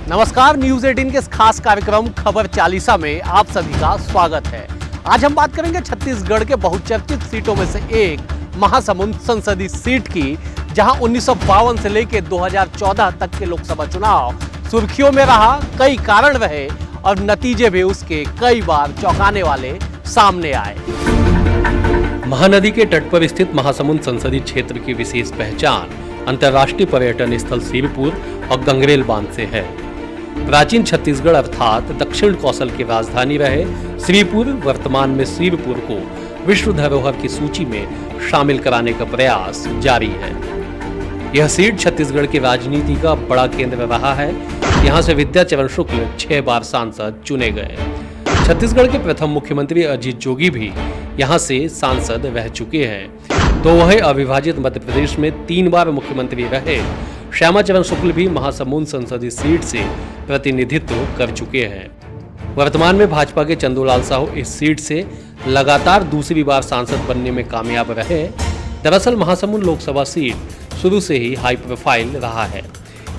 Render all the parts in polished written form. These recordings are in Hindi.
नमस्कार, न्यूज 18 के इस खास कार्यक्रम खबर चालीसा में आप सभी का स्वागत है। आज हम बात करेंगे छत्तीसगढ़ के बहुचर्चित सीटों में से एक महासमुंद संसदीय सीट की, जहां 1952 से लेकर 2014 तक के लोकसभा चुनाव सुर्खियों में रहा। कई कारण रहे और नतीजे भी उसके कई बार चौंकाने वाले सामने आए। महानदी के तट पर स्थित महासमुंद संसदीय क्षेत्र की विशेष पहचान अंतर्राष्ट्रीय पर्यटन स्थल सिरपुर और गंगरेल बांध से है। प्राचीन छत्तीसगढ़ अर्थात दक्षिण कौशल की राजधानी रहे श्रीपुर वर्तमान में सिरपुर को विश्व धरोहर की सूची में शामिल कराने का प्रयास जारी है। यह सीट छत्तीसगढ़ की राजनीति का बड़ा केंद्र रहा है। यहाँ से विद्याचरण शुक्ल 6 बार सांसद चुने गए। छत्तीसगढ़ के प्रथम मुख्यमंत्री अजीत जोगी भी यहाँ से सांसद रह चुके हैं। तो वह अविभाजित मध्य प्रदेश में 3 बार मुख्यमंत्री रहे श्यामाचरण शुक्ल भी महासमुंद संसदीय सीट से प्रतिनिधित्व कर चुके हैं। वर्तमान में भाजपा के चंदूलाल साहू इस सीट से लगातार दूसरी बार सांसद बनने में कामयाब रहे। दरअसल महासमुंद लोकसभा सीट शुरू से ही हाई प्रोफाइल रहा है।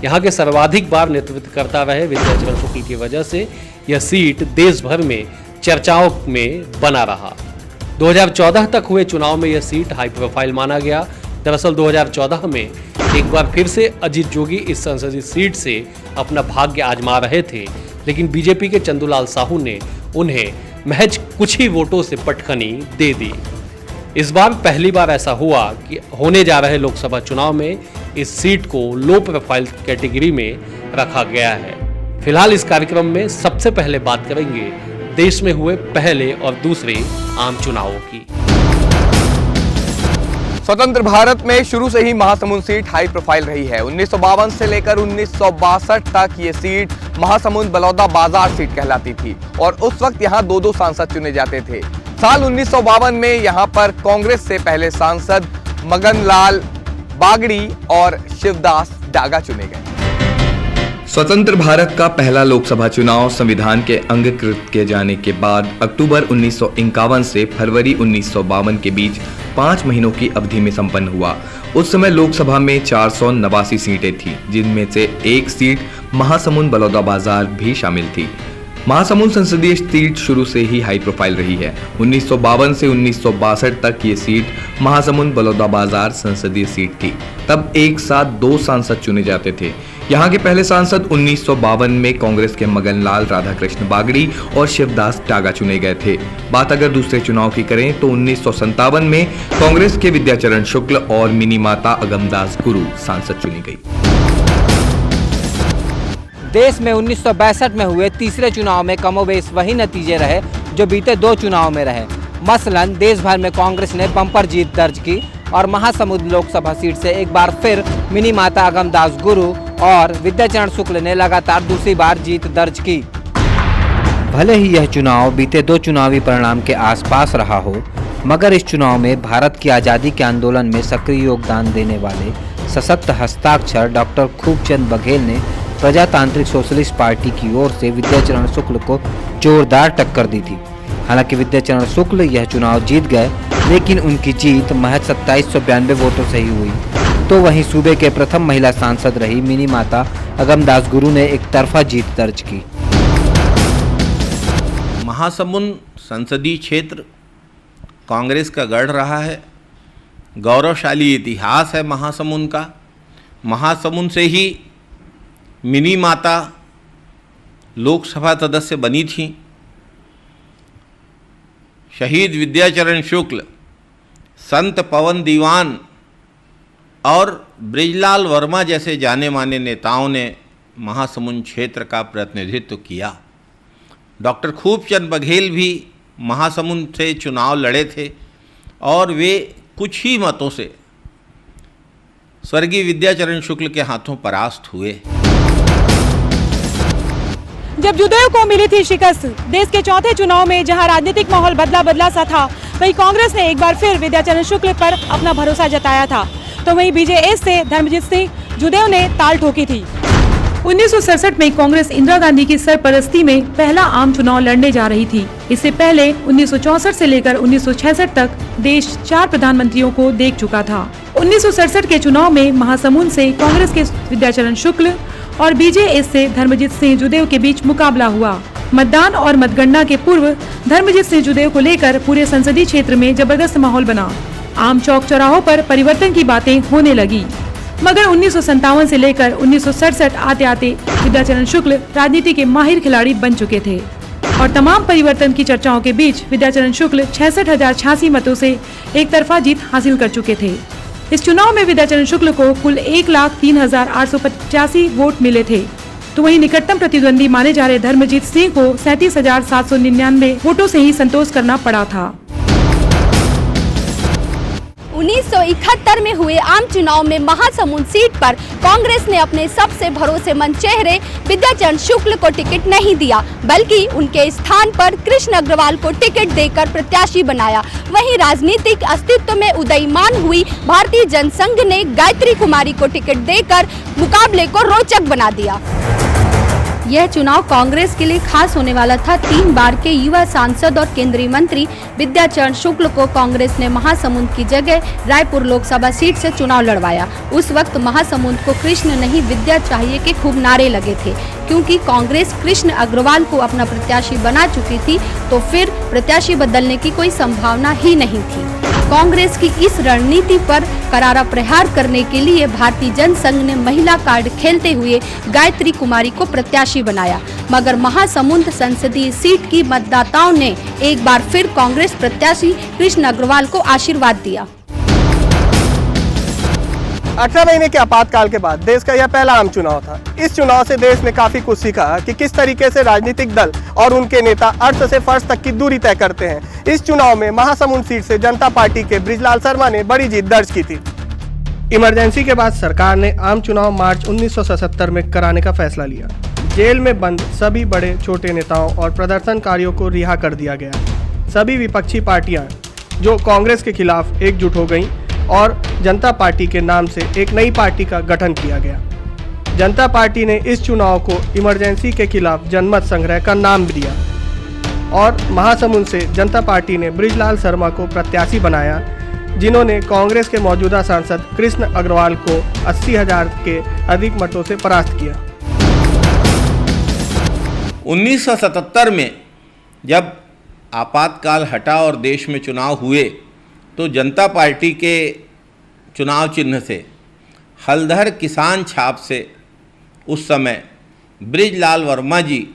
यहाँ के सर्वाधिक बार नेतृत्व करता रहे विद्याचरण शुक्ल की वजह से यह सीट देश भर में चर्चाओं में बना रहा। 2014 तक हुए चुनाव में यह सीट हाई प्रोफाइल माना गया। दरअसल 2014 में एक बार फिर से अजीत जोगी इस संसदीय सीट से अपना भाग्य आजमा रहे थे, लेकिन बीजेपी के चंदूलाल साहू ने उन्हें महज कुछ ही वोटों से पटखनी दे दी। इस बार पहली बार ऐसा हुआ कि होने जा रहे लोकसभा चुनाव में इस सीट को लो प्रोफाइल कैटेगरी में रखा गया है। फिलहाल इस कार्यक्रम में सबसे पहले बात करेंगे देश में हुए पहले और दूसरे आम चुनावों की। स्वतंत्र भारत में शुरू से ही महासमुंद सीट हाई प्रोफाइल रही है। 1952 से लेकर 1962 तक ये सीट महासमुंद बलौदा बाजार सीट कहलाती थी और उस वक्त यहाँ 2-2 सांसद चुने जाते थे। साल 1952 में यहाँ पर कांग्रेस से पहले सांसद मगनलाल बागड़ी और शिवदास डागा चुने गए। स्वतंत्र भारत का पहला लोकसभा चुनाव संविधान के अंगीकृत किए जाने के बाद अक्टूबर 1951 से फरवरी 1952 के बीच 5 महीनों की अवधि में संपन्न हुआ। उस समय लोकसभा में 489 सीटें थीं, जिनमें से एक सीट महासमुंद बलौदा बाजार भी शामिल थी। महासमुंद संसदीय सीट शुरू से ही हाई प्रोफाइल रही है। 1952 से 1962 तक ये सीट महासमुंद बलौदा बाजार संसदीय सीट थी। तब एक साथ 2 सांसद चुने जाते थे। यहाँ के पहले सांसद 1952 में कांग्रेस के मगनलाल राधाकृष्ण बागड़ी और शिवदास डागा चुने गए थे। बात अगर दूसरे चुनाव की करें तो 1957 में कांग्रेस के विद्याचरण शुक्ल और मिनी माता अगमदास गुरु सांसद चुनी गई। देश में 1962 में हुए तीसरे चुनाव में कमोबेश वही नतीजे रहे जो बीते 2 चुनाव में रहे। मसलन देश भर में कांग्रेस ने बम्पर जीत दर्ज की और महासमुंद लोकसभा सीट से एक बार फिर मिनी माता अगमदास गुरु और विद्याचरण शुक्ल ने लगातार दूसरी बार जीत दर्ज की। भले ही यह चुनाव बीते 2 चुनावी परिणाम के आसपास रहा हो, मगर इस चुनाव में भारत की आज़ादी के आंदोलन में सक्रिय योगदान देने वाले सशक्त हस्ताक्षर डॉक्टर खूबचंद बघेल ने प्रजातांत्रिक सोशलिस्ट पार्टी की ओर से विद्याचरण शुक्ल को जोरदार टक्कर दी थी। हालांकि विद्याचरण शुक्ल यह चुनाव जीत गए, लेकिन उनकी जीत महज 2792 वोटों से ही हुई। तो वहीं सूबे के प्रथम महिला सांसद रही मिनी माता अगमदास गुरु ने एक तरफा जीत दर्ज की। महासमुंद संसदीय क्षेत्र कांग्रेस का गढ़ रहा है। गौरवशाली इतिहास है महासमुंद का। महासमुंद से ही मिनी माता लोकसभा सदस्य बनी थी। शहीद विद्याचरण शुक्ल, संत पवन दीवान और बृजलाल वर्मा जैसे जाने माने नेताओं ने महासमुंद क्षेत्र का प्रतिनिधित्व किया। डॉक्टर खूबचंद बघेल भी महासमुंद से चुनाव लड़े थे और वे कुछ ही मतों से स्वर्गीय विद्याचरण शुक्ल के हाथों परास्त हुए। जब जदयू को मिली थी शिकस्त देश के चौथे चुनाव में, जहां राजनीतिक माहौल बदला सा था, वहीं कांग्रेस ने एक बार फिर विद्याचरण शुक्ल पर अपना भरोसा जताया था। तो वहीं बीजेएस से धर्मजीत सिंह जदयू ने ताल ठोकी थी। 1967 में कांग्रेस इंदिरा गांधी की सरपरस्ती में पहला आम चुनाव लड़ने जा रही थी। इससे पहले 1964 से लेकर 1966 तक देश 4 प्रधानमंत्रियों को देख चुका था। 1967 के चुनाव में महासमुंद से कांग्रेस के विद्याचरण शुक्ल और बीजेएस से धर्मजीत सिंह जुदेव के बीच मुकाबला हुआ। मतदान और मतगणना के पूर्व धर्मजीत सिंह जुदेव को लेकर पूरे संसदीय क्षेत्र में जबरदस्त माहौल बना। आम चौक चौराहों पर परिवर्तन की बातें होने लगी, मगर 1957 से लेकर 1967 आते आते विद्याचरण शुक्ल राजनीति के माहिर खिलाड़ी बन चुके थे और तमाम परिवर्तन की चर्चाओं के बीच विद्याचरण शुक्ल 66,086 मतों से एक तरफा जीत हासिल कर चुके थे। इस चुनाव में विद्याचरण शुक्ल को कुल 1,03,885 वोट मिले थे, तो वहीं निकटतम प्रतिद्वंदी माने जा रहे धर्मजीत सिंह को 37,799 वोटों से ही संतोष करना पड़ा था। 1971 में हुए आम चुनाव में महासमुंद सीट पर कांग्रेस ने अपने सबसे भरोसेमंद चेहरे विद्याचरण शुक्ल को टिकट नहीं दिया, बल्कि उनके स्थान पर कृष्ण अग्रवाल को टिकट देकर प्रत्याशी बनाया। वहीं राजनीतिक अस्तित्व में उदयमान हुई भारतीय जनसंघ ने गायत्री कुमारी को टिकट देकर मुकाबले को रोचक बना दिया। यह चुनाव कांग्रेस के लिए खास होने वाला था। 3 बार के युवा सांसद और केंद्रीय मंत्री विद्याचरण शुक्ल को कांग्रेस ने महासमुंद की जगह रायपुर लोकसभा सीट से चुनाव लड़वाया। उस वक्त महासमुंद को कृष्ण नहीं विद्या चाहिए के खूब नारे लगे थे, क्योंकि कांग्रेस कृष्ण अग्रवाल को अपना प्रत्याशी बना चुकी थी, तो फिर प्रत्याशी बदलने की कोई संभावना ही नहीं थी। कांग्रेस की इस रणनीति पर करारा प्रहार करने के लिए भारतीय जनसंघ ने महिला कार्ड खेलते हुए गायत्री कुमारी को प्रत्याशी बनाया, मगर महासमुंद संसदीय सीट की मतदाताओं ने एक बार फिर कांग्रेस प्रत्याशी कृष्ण अग्रवाल को आशीर्वाद दिया। 18 महीने के आपातकाल के बाद देश का यह पहला आम चुनाव था। इस चुनाव से देश ने काफी कुछ सीखा कि किस तरीके से राजनीतिक दल और उनके नेता अर्थ से फर्श तक की दूरी तय करते हैं। इस चुनाव में महासमुंद सीट से जनता पार्टी के बृजलाल शर्मा ने बड़ी जीत दर्ज की थी। इमरजेंसी के बाद सरकार ने आम चुनाव मार्च 1977 में कराने का फैसला लिया। जेल में बंद सभी बड़े छोटे नेताओं और प्रदर्शनकारियों को रिहा कर दिया गया। सभी विपक्षी पार्टियां जो कांग्रेस के खिलाफ एकजुट हो गईं और जनता पार्टी के नाम से एक नई पार्टी का गठन किया गया। जनता पार्टी ने इस चुनाव को इमरजेंसी के खिलाफ जनमत संग्रह का नाम दिया और महासमुंद से जनता पार्टी ने बृजलाल शर्मा को प्रत्याशी बनाया, जिन्होंने कांग्रेस के मौजूदा सांसद कृष्ण अग्रवाल को 80,000 के अधिक मतों से परास्त किया। 1977 में जब आपातकाल हटा और देश में चुनाव हुए, तो जनता पार्टी के चुनाव चिन्ह से हलधर किसान छाप से उस समय बृजलाल वर्मा जी,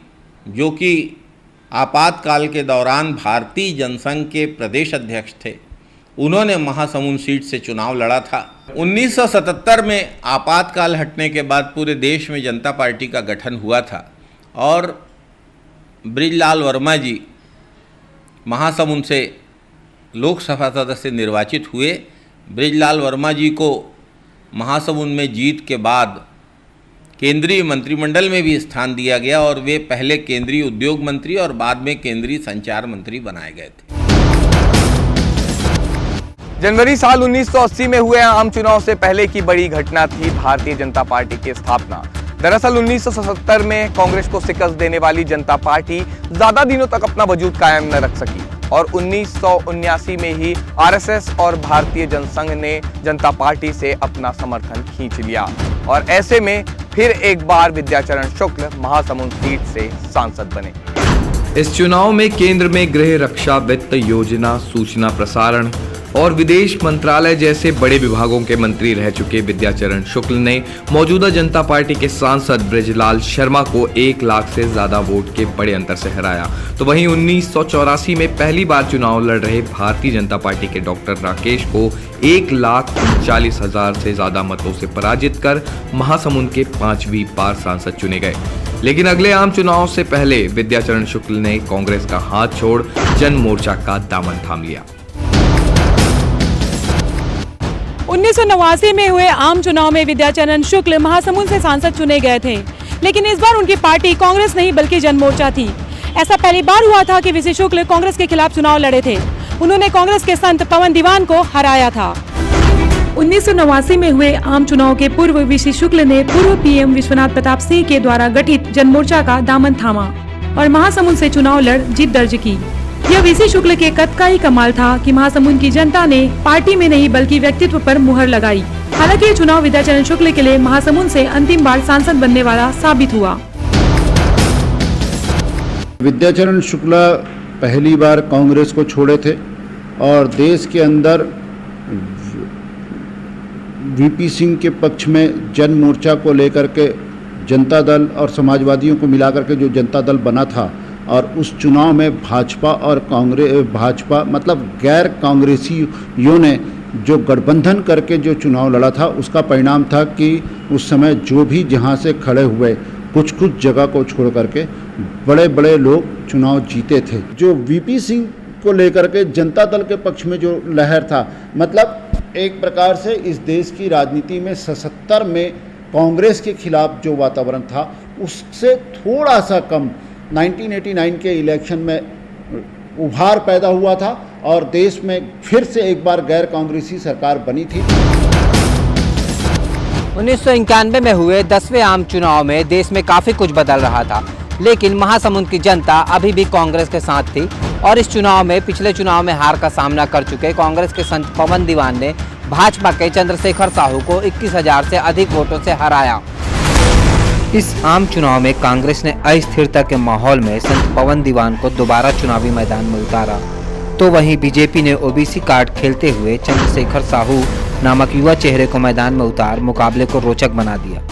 जो कि आपातकाल के दौरान भारतीय जनसंघ के प्रदेश अध्यक्ष थे, उन्होंने महासमुंद सीट से चुनाव लड़ा था। 1977 में आपातकाल हटने के बाद पूरे देश में जनता पार्टी का गठन हुआ था और बृजलाल वर्मा जी महासमुंद से लोकसभा सदस्य निर्वाचित हुए। बृजलाल वर्मा जी को महासमुंद में जीत के बाद केंद्रीय मंत्रिमंडल में भी स्थान दिया गया और वे पहले केंद्रीय उद्योग मंत्री और बाद में केंद्रीय संचार मंत्री बनाए गए थे। जनवरी साल 1980 में हुए आम चुनाव से पहले की बड़ी घटना थी भारतीय जनता पार्टी की स्थापना। दरअसल 1977 में कांग्रेस को शिकस्त देने वाली जनता पार्टी ज्यादा दिनों तक अपना वजूद कायम न रख सकी और 1979 में ही आरएसएस और भारतीय जनसंघ ने जनता पार्टी से अपना समर्थन खींच लिया और ऐसे में फिर एक बार विद्याचरण शुक्ल महासमुंद सीट से सांसद बने। इस चुनाव में केंद्र में गृह, रक्षा, वित्त, योजना, सूचना प्रसारण और विदेश मंत्रालय जैसे बड़े विभागों के मंत्री रह चुके विद्याचरण शुक्ल ने मौजूदा जनता पार्टी के सांसद बृजलाल शर्मा को 1 लाख से ज्यादा वोट के बड़े अंतर से हराया। तो वहीं 1984 में पहली बार चुनाव लड़ रहे भारतीय जनता पार्टी के डॉक्टर राकेश को 1,40,000 से ज्यादा मतों से पराजित कर महासमुंद के 5वीं बार सांसद चुने गए। लेकिन अगले आम चुनाव से पहले विद्याचरण शुक्ल ने कांग्रेस का हाथ छोड़ जन मोर्चा का दामन थाम लिया। 1989 में हुए आम चुनाव में विद्याचरण शुक्ल महासमुंद से सांसद चुने गए थे, लेकिन इस बार उनकी पार्टी कांग्रेस नहीं बल्कि जन मोर्चा थी। ऐसा पहली बार हुआ था कि वीसी शुक्ल कांग्रेस के खिलाफ चुनाव लड़े थे। उन्होंने कांग्रेस के संत पवन दीवान को हराया था। 1989 में हुए आम चुनाव के पूर्व वीसी शुक्ल ने पूर्व पीएम विश्वनाथ प्रताप सिंह के द्वारा गठित जन मोर्चा का दामन थामा और महासमुंद से चुनाव लड़ जीत दर्ज की। यह वीसी शुक्ल के कद का ही कमाल था कि महासमुंद की जनता ने पार्टी में नहीं बल्कि व्यक्तित्व पर मुहर लगाई। हालांकि ये चुनाव विद्याचरण शुक्ल के लिए महासमुंद से अंतिम बार सांसद बनने वाला साबित हुआ। विद्याचरण शुक्ला पहली बार कांग्रेस को छोड़े थे और देश के अंदर वीपी सिंह के पक्ष में जन मोर्चा को लेकर के जनता दल और समाजवादियों को मिलाकर के जो जनता दल बना था, और उस चुनाव में भाजपा मतलब गैर कांग्रेसियों ने जो गठबंधन करके जो चुनाव लड़ा था, उसका परिणाम था कि उस समय जो भी जहां से खड़े हुए कुछ जगह को छोड़ करके बड़े बड़े लोग चुनाव जीते थे। जो वीपी सिंह को लेकर के जनता दल के पक्ष में जो लहर था, मतलब एक प्रकार से इस देश की राजनीति में 77 में कांग्रेस के खिलाफ जो वातावरण था, उससे थोड़ा सा कम 1989 के इलेक्शन में उभार पैदा हुआ था और देश में फिर से एक बार गैर कांग्रेसी सरकार बनी थी। 1991 में हुए 10वें आम चुनाव में देश में काफी कुछ बदल रहा था, लेकिन महासमुंद की जनता अभी भी कांग्रेस के साथ थी और इस चुनाव में पिछले चुनाव में हार का सामना कर चुके कांग्रेस के संत पवन दीवान ने भाजपा के चंद्रशेखर साहू को 21,000 से अधिक वोटों से हराया। इस आम चुनाव में कांग्रेस ने अस्थिरता के माहौल में संत पवन दीवान को दोबारा चुनावी मैदान में उतारा, तो वहीं बीजेपी ने ओबीसी कार्ड खेलते हुए चंद्रशेखर साहू नामक युवा चेहरे को मैदान में उतार मुकाबले को रोचक बना दिया।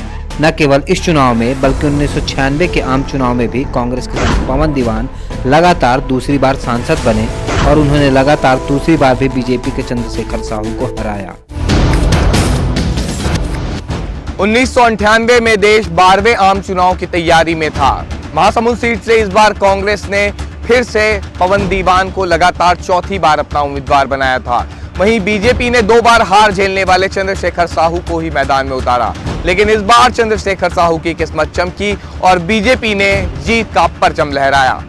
न केवल इस चुनाव में बल्कि 1996 के आम चुनाव में भी कांग्रेस के संत पवन दीवान लगातार दूसरी बार सांसद बने और उन्होंने लगातार दूसरी बार भी बीजेपी के चंद्रशेखर साहू को हराया। 1998 में देश 12वें आम चुनाव की तैयारी में था। महासमुंद सीट से इस बार कांग्रेस ने फिर से पवन दीवान को लगातार चौथी बार अपना उम्मीदवार बनाया था। वहीं बीजेपी ने 2 बार हार झेलने वाले चंद्रशेखर साहू को ही मैदान में उतारा, लेकिन इस बार चंद्रशेखर साहू की किस्मत चमकी और बीजेपी ने जीत का परचम लहराया।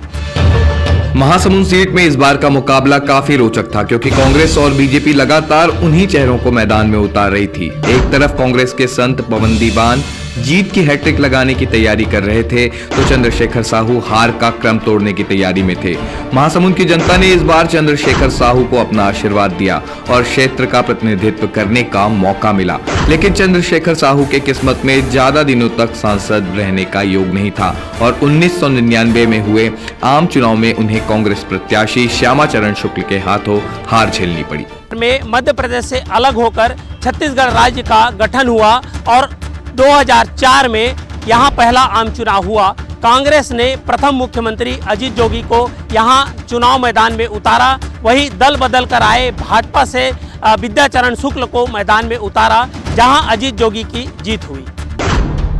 महासमुंद सीट में इस बार का मुकाबला काफी रोचक था, क्योंकि कांग्रेस और बीजेपी लगातार उन्हीं चेहरों को मैदान में उतार रही थी। एक तरफ कांग्रेस के संत पवन दीवान जीत की हैट्रिक लगाने की तैयारी कर रहे थे, तो चंद्रशेखर साहू हार का क्रम तोड़ने की तैयारी में थे। महासमुंद की जनता ने इस बार चंद्रशेखर साहू को अपना आशीर्वाद दिया और क्षेत्र का प्रतिनिधित्व करने का मौका मिला, लेकिन चंद्रशेखर साहू के किस्मत में ज्यादा दिनों तक सांसद रहने का योग नहीं था और 1999 में हुए आम चुनाव में उन्हें कांग्रेस प्रत्याशी श्यामाचरण शुक्ल के हाथों हार झेलनी पड़ी। में मध्य प्रदेश से अलग होकर छत्तीसगढ़ राज्य का गठन हुआ और 2004 में यहाँ पहला आम चुनाव हुआ। कांग्रेस ने प्रथम मुख्यमंत्री अजीत जोगी को यहाँ चुनाव मैदान में उतारा, वही दल बदल कर आए भाजपा से विद्याचरण शुक्ल को मैदान में उतारा, जहाँ अजीत जोगी की जीत हुई।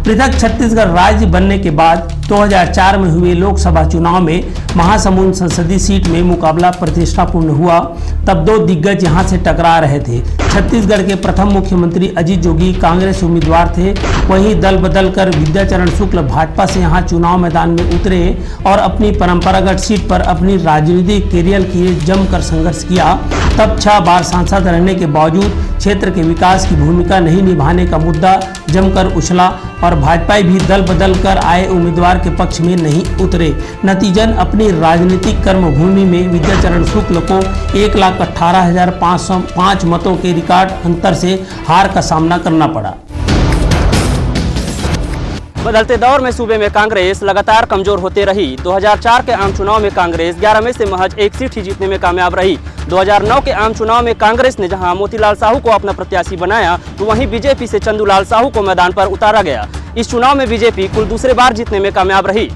पृथक छत्तीसगढ़ राज्य बनने के बाद 2004 में हुए लोकसभा चुनाव में महासमुंद संसदीय सीट में मुकाबला प्रतिष्ठापूर्ण हुआ। तब 2 दिग्गज यहां से टकरा रहे थे। छत्तीसगढ़ के प्रथम मुख्यमंत्री अजीत जोगी कांग्रेस उम्मीदवार थे, वहीं दल बदल कर विद्याचरण शुक्ल भाजपा से यहां चुनाव मैदान में उतरे और अपनी परंपरागत सीट पर अपनी राजनीतिक कैरियर के लिए जमकर संघर्ष किया। तब 6 बार सांसद रहने के बावजूद क्षेत्र के विकास की भूमिका नहीं निभाने का मुद्दा जमकर उछला और भाजपा भी दल बदल कर आए उम्मीदवार के पक्ष में नहीं उतरे। नतीजन अपनी राजनीतिक कर्मभूमि में विद्याचरण शुक्ल को 1,18,505 मतों के रिकॉर्ड अंतर से हार का सामना करना पड़ा। बदलते दौर में सूबे में कांग्रेस लगातार कमजोर होते रही। 2004 के आम चुनाव में कांग्रेस 11 में से महज 1 सीट ही जीतने में कामयाब रही। 2009 के आम चुनाव में कांग्रेस ने जहां मोतीलाल साहू को अपना प्रत्याशी बनाया, तो वहीं बीजेपी से चंदूलाल साहू को मैदान पर उतारा गया। इस चुनाव में बीजेपी कुल दूसरे बार जीतने में कामयाब रही।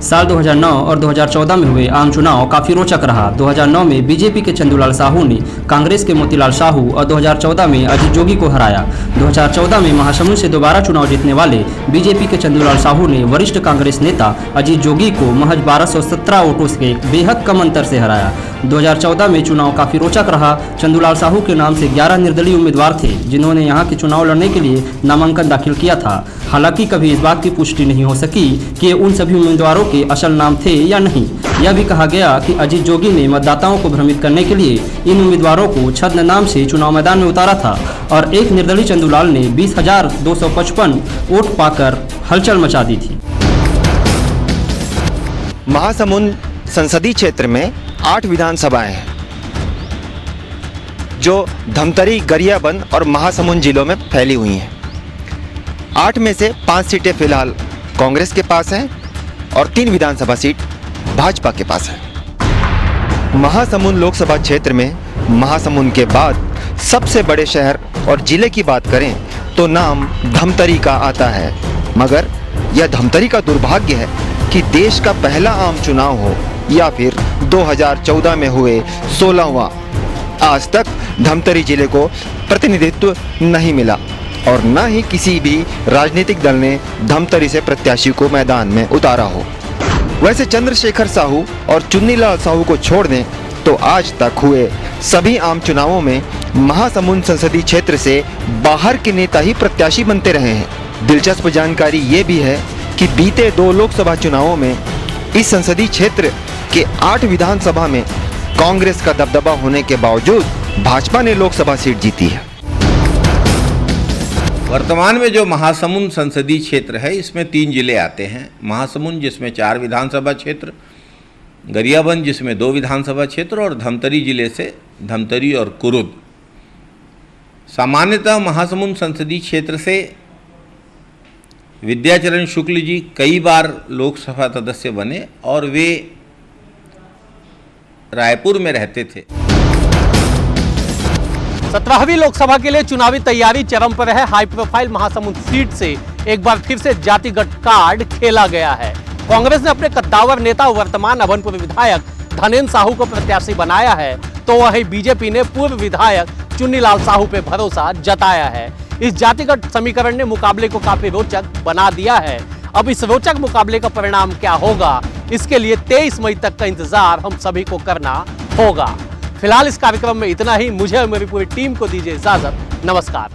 साल 2009 और 2014 में हुए आम चुनाव काफी रोचक रहा। 2009 में बीजेपी के चंदूलाल साहू ने कांग्रेस के मोतीलाल साहू और 2014 में अजीत जोगी को हराया। 2014 में महासमुंद से दोबारा चुनाव जीतने वाले बीजेपी के चंदूलाल साहू ने वरिष्ठ कांग्रेस नेता अजीत जोगी को महज 1217 वोटों से बेहद कम अंतर से हराया। 2014 में चुनाव काफी रोचक रहा। चंदूलाल साहू के नाम से 11 निर्दलीय उम्मीदवार थे, जिन्होंने यहाँ के चुनाव लड़ने के लिए नामांकन दाखिल किया था। हालांकि कभी इस बात की पुष्टि नहीं हो सकी कि उन सभी उम्मीदवारों के असल नाम थे या नहीं। यह भी कहा गया कि अजीत जोगी ने मतदाताओं को भ्रमित करने के लिए इन उम्मीदवारों को छद्म नाम से चुनाव मैदान में उतारा था और एक निर्दलीय चंदूलाल ने 20,255 वोट पाकर हलचल मचा दी थी। महासमुंद संसदीय क्षेत्र में 8 विधानसभाएं हैं, जो धमतरी, गरियाबंद और महासमुंद जिलों में फैली हुई हैं। 8 में से 5 सीटें फिलहाल कांग्रेस के पास हैं और 3 विधानसभा सीट भाजपा के पास है। महासमुंद लोकसभा क्षेत्र में महासमुंद के बाद सबसे बड़े शहर और जिले की बात करें तो नाम धमतरी का आता है, मगर यह धमतरी का दुर्भाग्य है कि देश का पहला आम चुनाव हो या फिर 2014 में हुए 16वां, आज तक धमतरी जिले को प्रतिनिधित्व नहीं मिला और न ही किसी भी राजनीतिक दल ने धमतरी से प्रत्याशी को मैदान में उतारा हो। वैसे चंद्रशेखर साहू और चुन्नीलाल साहू को छोड़ दें तो आज तक हुए सभी आम चुनावों में महासमुंद संसदीय क्षेत्र से बाहर के नेता ही प्रत्याशी बनते रहे हैं। दिलचस्प जानकारी ये भी है कि बीते 2 लोकसभा चुनावों में इस संसदीय क्षेत्र के 8 विधानसभा में कांग्रेस का दबदबा होने के बावजूद भाजपा ने लोकसभा सीट जीती है। वर्तमान में जो महासमुंद संसदीय क्षेत्र है इसमें 3 जिले आते हैं। महासमुंद जिसमें 4 विधानसभा क्षेत्र, गरियाबंद जिसमें 2 विधानसभा क्षेत्र और धमतरी जिले से धमतरी और कुरुद। सामान्यतः महासमुंद संसदीय क्षेत्र से विद्याचरण शुक्ल जी कई बार लोकसभा सदस्य बने और वे रायपुर में रहते थे। 17वीं लोकसभा के लिए चुनावी तैयारी चरम पर है। हाई प्रोफाइल महासमुंद सीट से एक बार फिर से जातिगत कार्ड खेला गया है। कांग्रेस ने अपने कद्दावर नेता वर्तमान अभनपुर विधायक धनेन्द्र साहू को प्रत्याशी बनाया है, तो वहीं बीजेपी ने पूर्व विधायक चुन्नीलाल साहू पे भरोसा जताया है। इस जातिगत समीकरण ने मुकाबले को काफी रोचक बना दिया है। अब इस रोचक मुकाबले का परिणाम क्या होगा, इसके लिए 23 मई तक का इंतजार हम सभी को करना होगा। फिलहाल इस कार्यक्रम में इतना ही। मुझे और मेरी पूरी टीम को दीजिए इजाजत। नमस्कार।